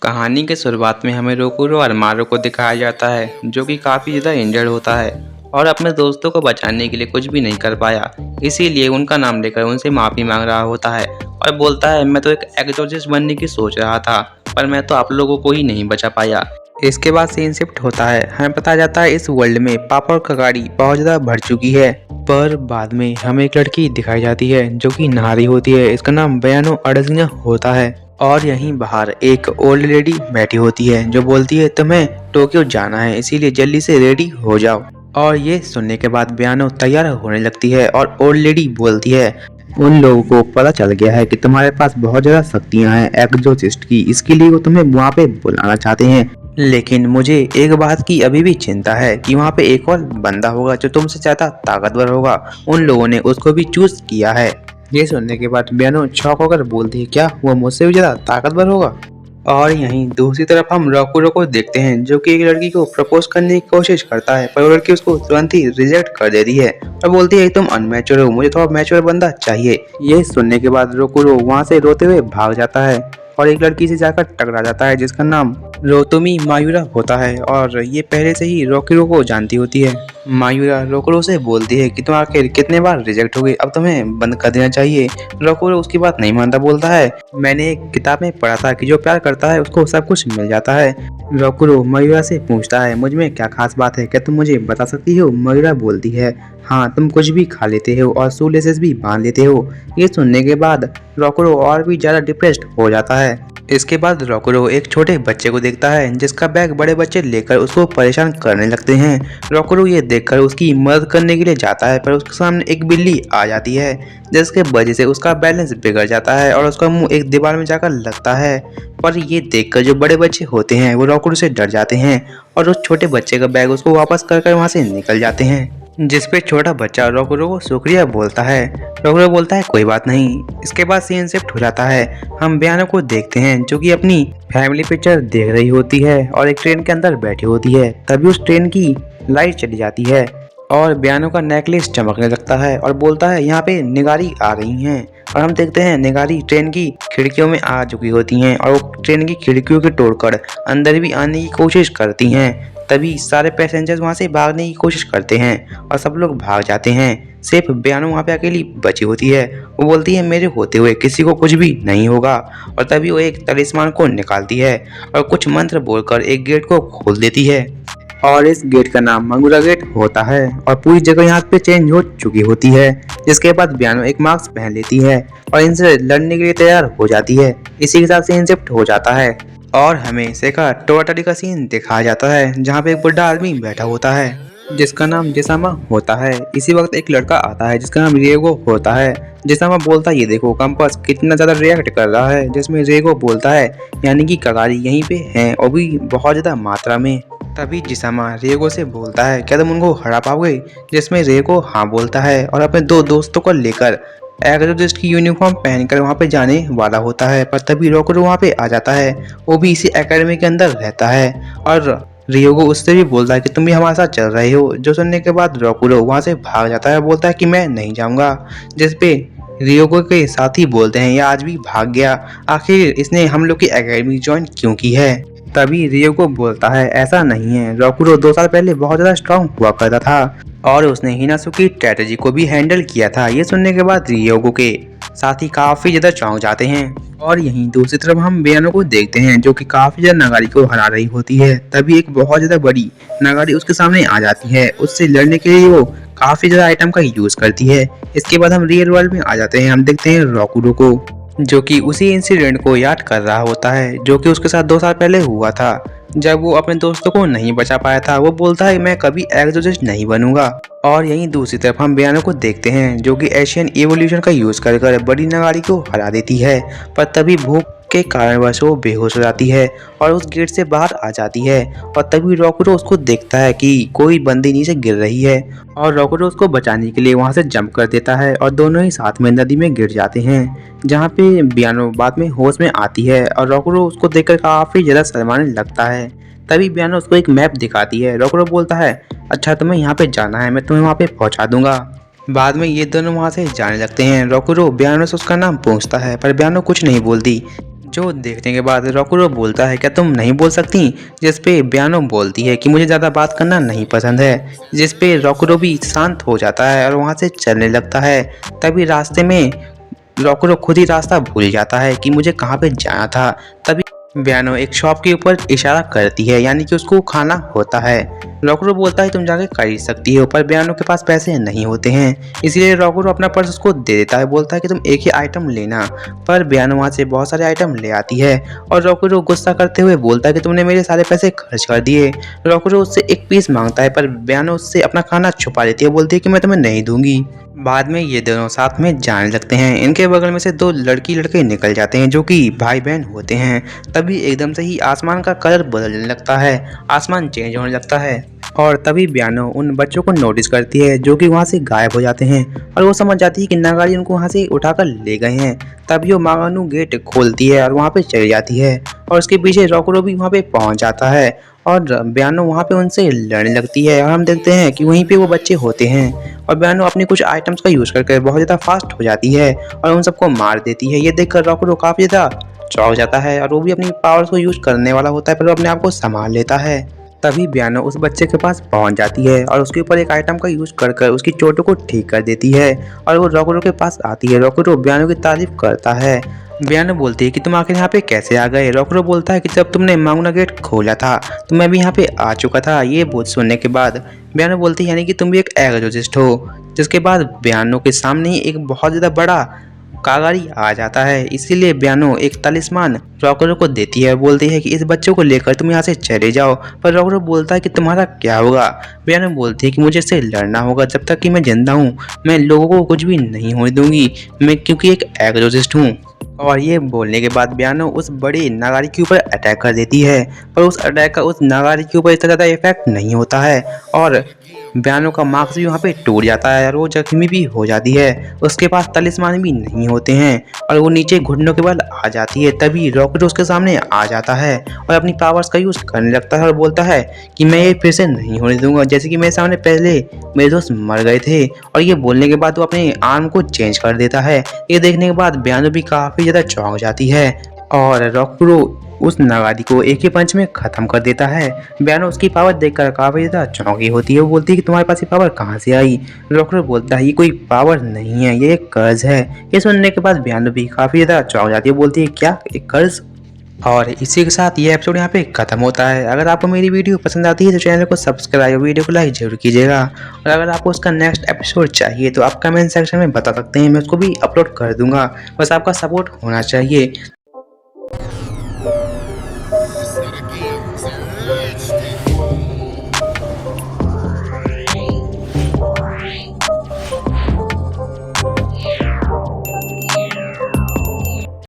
कहानी के शुरुआत में हमें रोकुरो और मारू को दिखाया जाता है जो कि काफ़ी ज़्यादा इंजर्ड होता है और अपने दोस्तों को बचाने के लिए कुछ भी नहीं कर पाया। इसीलिए उनका नाम लेकर उनसे माफ़ी मांग रहा होता है और बोलता है, मैं तो एक एक्सोर्सिस्ट बनने की सोच रहा था, पर मैं तो आप लोगों को ही नहीं बचा पाया। इसके बाद सीन शिफ्ट होता है। हमें पता जाता है इस वर्ल्ड में पापा और कगाड़ी बहुत ज़्यादा बढ़ चुकी है। पर बाद में हमें एक लड़की दिखाई जाती है जो कि नहा रही होती है। इसका नाम बयानो अडजिंगा होता है और यहीं बाहर एक ओल्ड लेडी बैठी होती है जो बोलती है, तुम्हें टोक्यो जाना है, इसीलिए जल्दी से रेडी हो जाओ। और ये सुनने के बाद बयानो तैयार होने लगती है और ओल्ड लेडी बोलती है, उन लोगों को पता चल गया है कि तुम्हारे पास बहुत ज़्यादा शक्तियां हैं एक्सोर्सिस्ट की, इसके लिए वो तुम्हें वहाँ पे बुलाना चाहते हैं। लेकिन मुझे एक बात की अभी भी चिंता है कि वहाँ पे एक और बंदा होगा जो तुमसे ज़्यादा ताकतवर होगा। उन लोगों ने उसको भी चूज किया है। ये सुनने के बाद बयानो शॉक होकर बोलती है, क्या वो मुझसे भी ज़्यादा ताकतवर होगा? और यहीं दूसरी तरफ हम रोकुरो को देखते हैं जो कि एक लड़की को प्रपोज करने की कोशिश करता है, पर वो लड़की उसको तुरंत ही रिजेक्ट कर देती है और बोलती है, तुम अनमैच्योर हो, मुझे थोड़ा मैच्योर बंदा चाहिए। ये सुनने के बाद रोकुरो वहाँ से रोते हुए भाग जाता है और एक लड़की से जाकर टकरा जाता है जिसका नाम रोतोमी मायूरा होता है और ये पहले से ही रोकुरो को जानती होती है। मायूरा रोकुरो से बोलती है कि तुम आखिर कितने बार रिजेक्ट हो गए, अब तुम्हें बंद कर देना चाहिए। रोकुरो उसकी बात नहीं मानता, बोलता है, मैंने एक किताब में पढ़ा था कि जो प्यार करता है उसको सब कुछ मिल जाता है। रोकुरो मायूरा से पूछता है, मुझ में क्या खास बात है, क्या तुम मुझे बता सकती हो? मायूरा बोलती है, हाँ, तुम कुछ भी खा लेते हो और शू लेसेस भी बांध लेते हो। ये सुनने के बाद रोकुरो और भी ज्यादा डिप्रेस्ड हो जाता है। इसके बाद रोकुरो एक छोटे बच्चे को देखता है जिसका बैग बड़े बच्चे लेकर उसको परेशान करने लगते हैं। रोकुरो ये देखकर उसकी मदद करने के लिए जाता है, पर उसके सामने एक बिल्ली आ जाती है जिसके वजह से उसका बैलेंस बिगड़ जाता है और उसका मुंह एक दीवार में जाकर लगता है। पर ये देखकर जो बड़े बच्चे होते हैं वो रोकुरो से डर जाते हैं और उस छोटे बच्चे का बैग उसको वापस कर वहाँ से निकल जाते हैं, जिसपे छोटा बच्चा रोकुरो को शुक्रिया बोलता है। रोकुरो बोलता है, कोई बात नहीं। इसके बाद सीन शिफ्ट हो जाता है। हम बयानो को देखते हैं जो कि अपनी फैमिली पिक्चर देख रही होती है और एक ट्रेन के अंदर बैठी होती है। तभी उस ट्रेन की लाइट चली जाती है और बयानो का नेकलेस चमकने लगता है और बोलता है, यहाँ पे निगारी आ गई हैं। और हम देखते हैं निगारी ट्रेन की खिड़कियों में आ चुकी होती हैं और वो ट्रेन की खिड़कियों को तोड़कर अंदर भी आने की कोशिश करती हैं। तभी सारे पैसेंजर्स वहाँ से भागने की कोशिश करते हैं और सब लोग भाग जाते हैं। सिर्फ बयानो वहाँ पे अकेली बची होती है। वो बोलती है, मेरे होते हुए किसी को कुछ भी नहीं होगा। और तभी वो एक तलिस्मान को निकालती है और कुछ मंत्र बोलकर एक गेट को खोल देती है और इस गेट का नाम मंगुरा गेट होता है और पूरी जगह यहाँ पे चेंज हो चुकी होती है। जिसके बाद बयानो एक मास्क पहन लेती है और इनसे लड़ने के लिए तैयार हो जाती है। इसी के साथ सीन शिफ्ट हो जाता है और हमें सेका टोटाली का सीन दिखाया जाता है जहाँ पे एक बुढ़ा आदमी बैठा होता है जिसका नाम जिसामा होता है। इसी वक्त एक लड़का आता है जिसका नाम रेगो होता है। जिसामा बोलता है, ये देखो कंपास कितना ज़्यादा रिएक्ट कर रहा है। जिसमें रेगो बोलता है, यानी कि कगारी यहीं पे हैं और भी बहुत ज़्यादा मात्रा में। तभी जिसामा रेगो से बोलता है, क्या तुम उनको हरा पाओगे? जिसमें रेगो हाँ बोलता है और अपने दो दोस्तों को लेकर एक्सोर्सिस्ट की यूनिफॉर्म पहनकर वहाँ पे जाने वाला होता है। पर तभी रोकुरो वहाँ पे आ जाता है। वो भी इसी एकेडमी के अंदर रहता है और रियोगो उससे भी बोलता है कि तुम भी हमारे साथ चल रहे हो। जो सुनने के बाद रोकुरो वहाँ से भाग जाता है, बोलता है कि मैं नहीं जाऊँगा। जिस पे रियोगो के साथी बोलते हैं, यह आज भी भाग गया, आखिर इसने हम लोग की एकेडमी ज्वाइन क्यों की है? तभी रियोगो बोलता है, ऐसा नहीं है, रोकुरो 2 साल पहले बहुत ज़्यादा स्ट्रांग हुआ करता था और उसने हिनासुकी स्ट्रेटजी को भी हैंडल किया था। ये सुनने के बाद रियोगो के साथी काफी ज्यादा चौंक जाते हैं और यहीं दूसरी तरफ हम बयानो को देखते हैं जो कि काफी ज्यादा नगारी को हरा रही होती है। तभी एक बहुत ज्यादा बड़ी नगारी उसके सामने आ जाती है। उससे लड़ने के लिए वो काफी ज्यादा आइटम का यूज करती है। इसके बाद हम रियल वर्ल्ड में आ जाते हैं। हम देखते हैं रोकुरो को जो कि उसी इंसिडेंट को याद कर रहा होता है जो कि उसके साथ 2 साल पहले हुआ था जब वो अपने दोस्तों को नहीं बचा पाया था। वो बोलता है, मैं कभी एक्सोर्सिस्ट नहीं बनूंगा। और यहीं दूसरी तरफ हम बयानो को देखते हैं जो कि एशियन एवोल्यूशन का यूज कर बड़ी नगारी को हरा देती है। पर तभी भूख के कारणवश वो बेहोश हो जाती है और उस गेट से बाहर आ जाती है। और तभी रोकुरो उसको देखता है कि कोई बंदी नीचे गिर रही है और रोकुरो उसको बचाने के लिए वहां से जंप कर देता है और दोनों ही साथ में नदी में गिर जाते हैं, जहाँ पे बयानो बाद में होश में आती है और रोकुरो उसको देखकर काफी ज्यादा शर्माने लगता है। तभी बयानो उसको एक मैप दिखाती है। रोकुरो बोलता है, अच्छा तुम्हें यहाँ पे जाना है, मैं तुम्हें वहाँ पे पहुँचा दूंगा। बाद में ये दोनों वहाँ से जाने लगते हैं। रोकुरो बयानो से उसका नाम पूछता है पर बयानो कुछ नहीं बोलती। जो देखने के बाद रोकुरो बोलता है क्या तुम नहीं बोल सकती, जिस पे ब्यानो बोलती है कि मुझे ज़्यादा बात करना नहीं पसंद है, जिस पे रोकुरो भी शांत हो जाता है और वहाँ से चलने लगता है। तभी रास्ते में रोकुरो खुद ही रास्ता भूल जाता है कि मुझे कहाँ पे जाना था। तभी ब्यानो एक शॉप के ऊपर इशारा करती है, यानी कि उसको खाना होता है। रोकुरो बोलता है तुम जाके खरीद सकती हो, पर ब्यानो के पास पैसे नहीं होते हैं, इसलिए रोकुरो अपना पर्स उसको दे देता है, बोलता है कि तुम एक ही आइटम लेना। पर ब्यानो वहाँ से बहुत सारे आइटम ले आती है और रोकुरो गुस्सा करते हुए बोलता है कि तुमने मेरे सारे पैसे खर्च कर दिए। रोकुरो उससे एक पीस मांगता है, पर ब्यानो उससे अपना खाना छुपा लेती है, बोलती है कि मैं तुम्हें नहीं दूंगी। बाद में ये दोनों साथ में जाने लगते हैं। इनके बगल में से दो लड़की लड़के निकल जाते हैं जो कि भाई बहन होते हैं। तभी एकदम से ही आसमान का कलर बदलने लगता है, आसमान चेंज होने लगता है और तभी ब्यानो उन बच्चों को नोटिस करती है जो कि वहाँ से गायब हो जाते हैं और वो समझ जाती है कि नागारी उनको वहाँ से उठाकर ले गए हैं। तभी वो मागानू गेट खोलती है और वहाँ पे चली जाती है और उसके पीछे रोकुरो भी वहाँ पे पहुँच जाता है और ब्यानो वहाँ पे उनसे लड़ने लगती है और हम देखते हैं कि वहीं पे वो बच्चे होते हैं और ब्यानो अपने कुछ आइटम्स का यूज़ करके बहुत ज़्यादा फास्ट हो जाती है और उन सबको मार देती है। ये देखकर रोकुरो काफ़ी ज़्यादा चौंक जाता है और वो भी अपनी पावर्स को यूज़ करने वाला होता है, पर वो अपने आप को संभाल लेता है। तभी ब्यानो उस बच्चे के पास पहुंच जाती है और उसके ऊपर एक आइटम का यूज़ कर कर उसकी चोटों को ठीक कर देती है और वो रोकुरो के पास आती है। रोकुरो ब्यानो की तारीफ करता है। ब्यानो बोलती है कि तुम आखिर यहाँ पे कैसे आ गए। रोकुरो बोलता है कि जब तुमने मांगना गेट खोला था तो मैं भी यहाँ पे आ चुका था। ये बोल सुनने के बाद ब्यानो बोलती है यानी कि तुम भी एक एग्जोसिस्ट हो। जिसके बाद ब्यानो के सामने ही एक बहुत ज़्यादा बड़ा कागारी आ जाता है, इसीलिए ब्यानो एक तलिस्मान रोकुरो को देती है और बोलती है कि इस बच्चे को लेकर तुम यहाँ से चले जाओ। पर रोकुरो बोलता है कि तुम्हारा क्या होगा। ब्यानो बोलती है कि मुझे इससे लड़ना होगा, जब तक कि मैं जिंदा हूँ मैं लोगों को कुछ भी नहीं होने दूंगी, मैं क्योंकि एक एग्जोसिस्ट हूँ। और ये बोलने के बाद ब्यानो उस बड़ी नागारी के ऊपर अटैक कर देती है, पर उस अटैक का उस नागारी के ऊपर इतना ज़्यादा इफेक्ट नहीं होता है और ब्यानो का मार्क्स भी वहाँ पे टूट जाता है और वो जख्मी भी हो जाती है। उसके पास तलिस्मान भी नहीं होते हैं और वो नीचे घुटनों के बल आ जाती है। तभी रॉकेट उसके सामने आ जाता है और अपनी पावर्स का यूज़ करने लगता है और बोलता है कि मैं ये फिर से नहीं होने दूंगा, जैसे कि मेरे सामने पहले मेरे दोस्त मर गए थे। और ये बोलने के बाद वो अपने आर्म को चेंज कर देता है। ये देखने के बाद ब्यानो भी काफ़ी ज़्यादा चौंक जाती है और रोकुरो उस नागारी को एक ही पंच में खत्म कर देता है। ब्यानो उसकी पावर देखकर काफी ज्यादा चौंकी होती है। वो बोलती है कि तुम्हारे पास ये पावर कहाँ से आई। रोकुरो बोलता है ये कोई पावर नहीं है, ये एक कर्ज है। ये सुनने के बाद ब्यानो भी काफी ज्यादा चौंक जाती है, बोलती है क्या एक कर्ज। और इसी के साथ ये एपिसोड यहाँ पे खत्म होता है। अगर आपको मेरी वीडियो पसंद आती है तो चैनल को सब्सक्राइब और वीडियो को लाइक जरूर कीजिएगा। और अगर आपको उसका नेक्स्ट एपिसोड चाहिए तो आप कमेंट सेक्शन में बता सकते हैं, मैं उसको भी अपलोड कर दूंगा। बस आपका सपोर्ट होना चाहिए।